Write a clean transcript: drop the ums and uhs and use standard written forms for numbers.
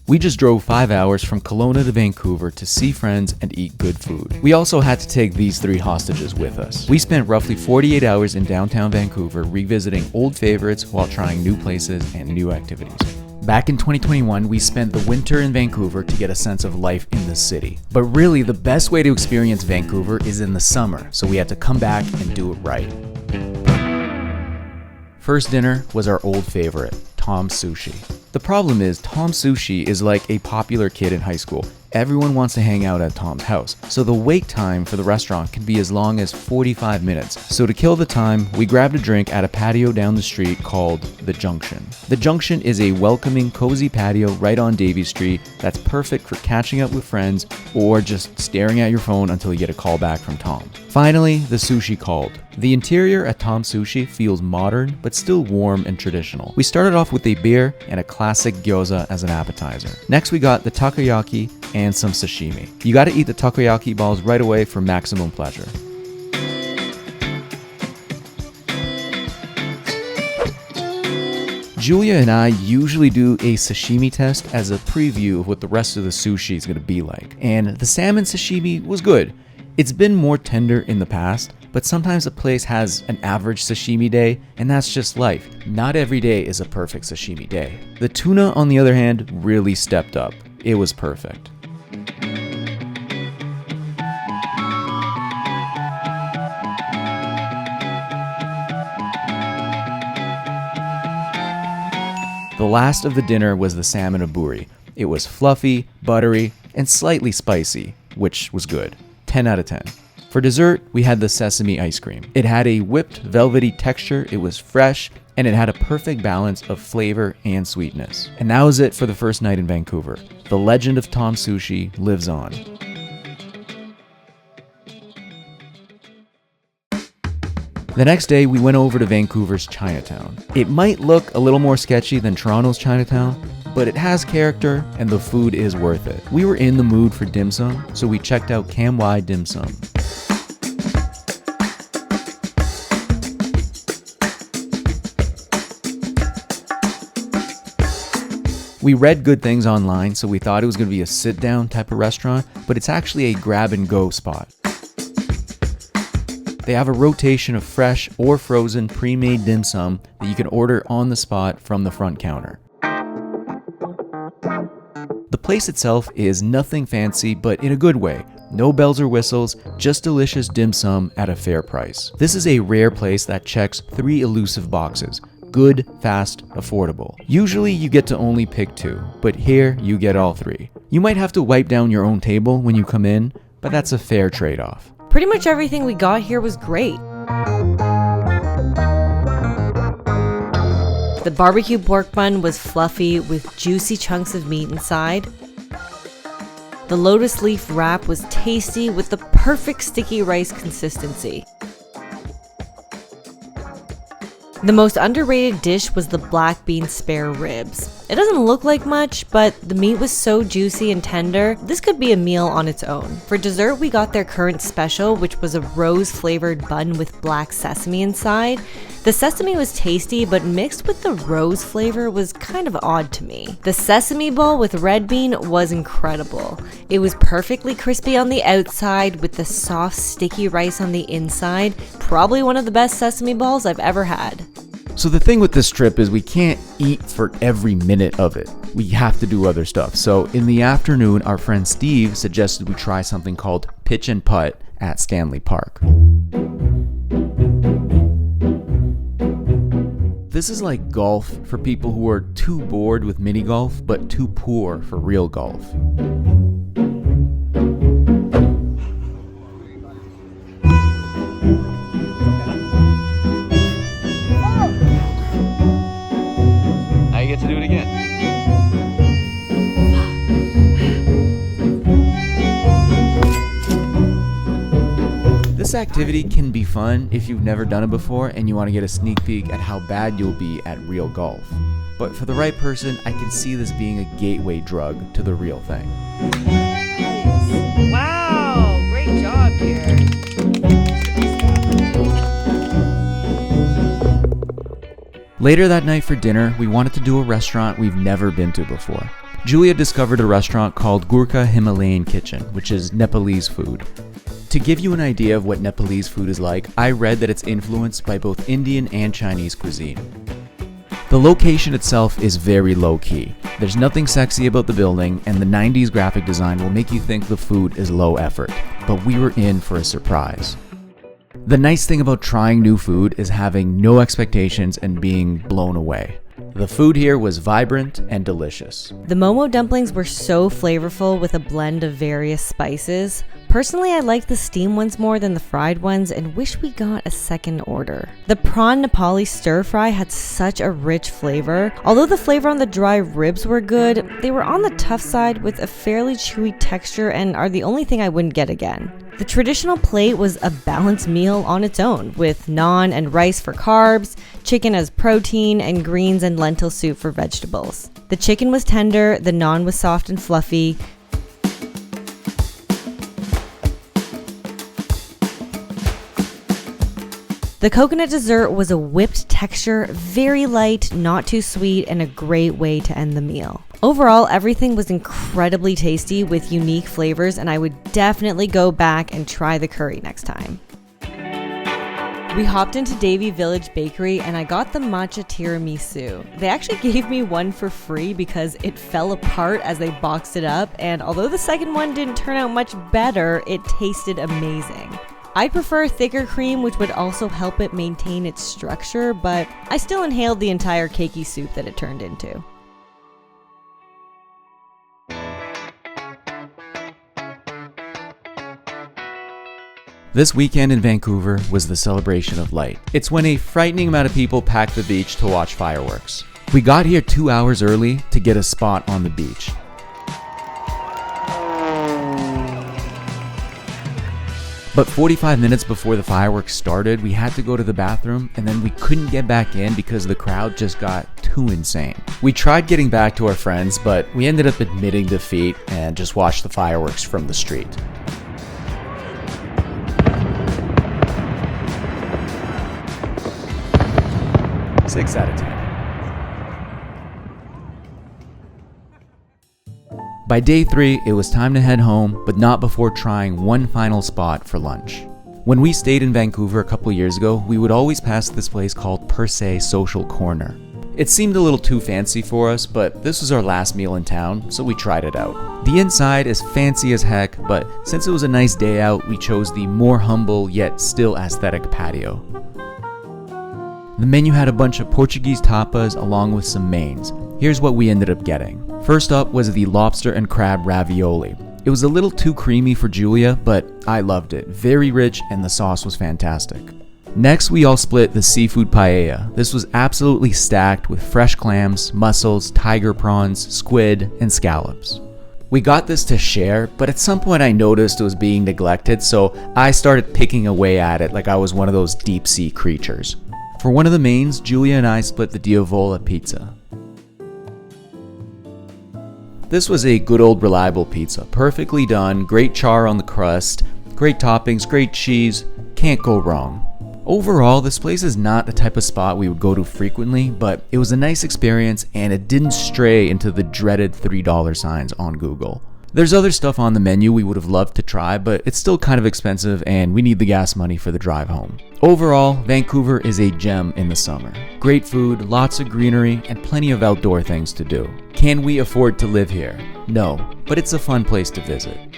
We just drove 5 hours from Kelowna to Vancouver to see friends and eat good food. We also had to take these 3 hostages with us. We spent roughly 48 hours in downtown Vancouver revisiting old favorites while trying new places and new activities. Back in 2021, we spent the winter in Vancouver to get a sense of life in the city. But really, the best way to experience Vancouver is in the summer, so we had to come back and do it right. First dinner was our old favorite, Tom's Sushi. The problem is, Tom's Sushi is like a popular kid in high school. Everyone wants to hang out at Tom's house, so the wait time for the restaurant can be as long as 45 minutes. So to kill the time, we grabbed a drink at a patio down the street called the Junction. The Junction is a welcoming, cozy patio right on Davie Street that's perfect for catching up with friends or just staring at your phone until you get a call back from Tom. Finally, the sushi called. The interior at Tom's Sushi feels modern, but still warm and traditional. We started off with a beer and a classic gyoza as an appetizer. Next, we got the takoyaki and some sashimi. You gotta eat the takoyaki balls right away for maximum pleasure. Julia and I usually do a sashimi test as a preview of what the rest of the sushi is gonna be like. And the salmon sashimi was good. It's been more tender in the past, but sometimes a place has an average sashimi day, and that's just life. Not every day is a perfect sashimi day. The tuna, on the other hand, really stepped up. It was perfect. The last of the dinner was the salmon aburi. It was fluffy, buttery, and slightly spicy, which was good. 10 out of 10. For dessert, we had the sesame ice cream. It had a whipped, velvety texture, it was fresh, and it had a perfect balance of flavor and sweetness. And that was it for the first night in Vancouver. The legend of Tom's Sushi lives on. The next day, we went over to Vancouver's Chinatown. It might look a little more sketchy than Toronto's Chinatown, but it has character and the food is worth it. We were in the mood for dim sum, so we checked out Kam Wai Dim Sum. We read good things online, so we thought it was going to be a sit-down type of restaurant, but it's actually a grab-and-go spot. They have a rotation of fresh or frozen pre-made dim sum that you can order on the spot from the front counter. The place itself is nothing fancy, but in a good way. No bells or whistles, just delicious dim sum at a fair price. This is a rare place that checks 3 elusive boxes. Good, fast, affordable. Usually you get to only pick 2, but here you get all 3. You might have to wipe down your own table when you come in, but that's a fair trade-off. Pretty much everything we got here was great. The barbecue pork bun was fluffy with juicy chunks of meat inside. The lotus leaf wrap was tasty with the perfect sticky rice consistency. The most underrated dish was the black bean spare ribs. It doesn't look like much, but the meat was so juicy and tender, this could be a meal on its own. For dessert, we got their current special, which was a rose-flavored bun with black sesame inside. The sesame was tasty, but mixed with the rose flavor was kind of odd to me. The sesame bowl with red bean was incredible. It was perfectly crispy on the outside with the soft, sticky rice on the inside. Probably one of the best sesame balls I've ever had. So the thing with this trip is we can't eat for every minute of it. We have to do other stuff. So in the afternoon, our friend Steve suggested we try something called pitch and putt at Stanley Park. This is like golf for people who are too bored with mini golf, but too poor for real golf. Now you get to do it again. This activity can be fun if you've never done it before and you want to get a sneak peek at how bad you'll be at real golf. But for the right person, I can see this being a gateway drug to the real thing. Nice. Wow, great job here. Later that night for dinner, we wanted to do a restaurant we've never been to before. Julia discovered a restaurant called Gurkha Himalayan Kitchen, which is Nepalese food. To give you an idea of what Nepalese food is like, I read that it's influenced by both Indian and Chinese cuisine. The location itself is very low-key. There's nothing sexy about the building, and the 90s graphic design will make you think the food is low effort. But we were in for a surprise. The nice thing about trying new food is having no expectations and being blown away. The food here was vibrant and delicious. The momo dumplings were so flavorful with a blend of various spices. Personally, I liked the steamed ones more than the fried ones and wish we got a second order. The prawn Nepali stir fry had such a rich flavor. Although the flavor on the dry ribs were good, they were on the tough side with a fairly chewy texture and are the only thing I wouldn't get again. The traditional plate was a balanced meal on its own, with naan and rice for carbs, chicken as protein, and greens and lentil soup for vegetables. The chicken was tender, the naan was soft and fluffy. The coconut dessert was a whipped texture, very light, not too sweet, and a great way to end the meal. Overall, everything was incredibly tasty with unique flavors, and I would definitely go back and try the curry next time. We hopped into Davie Village Bakery and I got the matcha tiramisu. They actually gave me one for free because it fell apart as they boxed it up, and although the second one didn't turn out much better, it tasted amazing. I prefer thicker cream, which would also help it maintain its structure, but I still inhaled the entire cakey soup that it turned into. This weekend in Vancouver was the celebration of light. It's when a frightening amount of people pack the beach to watch fireworks. We got here 2 hours early to get a spot on the beach. But 45 minutes before the fireworks started, we had to go to the bathroom, and then we couldn't get back in because the crowd just got too insane. We tried getting back to our friends, but we ended up admitting defeat and just watched the fireworks from the street. Six out of 10. By day 3, it was time to head home, but not before trying one final spot for lunch. When we stayed in Vancouver a couple years ago, we would always pass this place called Per Se Social Corner. It seemed a little too fancy for us, but this was our last meal in town, so we tried it out. The inside is fancy as heck, but since it was a nice day out, we chose the more humble yet still aesthetic patio. The menu had a bunch of Portuguese tapas along with some mains. Here's what we ended up getting. First up was the lobster and crab ravioli. It was a little too creamy for Julia, but I loved it. Very rich and the sauce was fantastic. Next, we all split the seafood paella. This was absolutely stacked with fresh clams, mussels, tiger prawns, squid, and scallops. We got this to share, but at some point I noticed it was being neglected, so I started picking away at it like I was one of those deep sea creatures. For one of the mains, Julia and I split the Diavola pizza. This was a good old reliable pizza, perfectly done, great char on the crust, great toppings, great cheese, can't go wrong. Overall, this place is not the type of spot we would go to frequently, but it was a nice experience and it didn't stray into the dreaded $3 signs on Google. There's other stuff on the menu we would have loved to try, but it's still kind of expensive and we need the gas money for the drive home. Overall, Vancouver is a gem in the summer. Great food, lots of greenery, and plenty of outdoor things to do. Can we afford to live here? No, but it's a fun place to visit.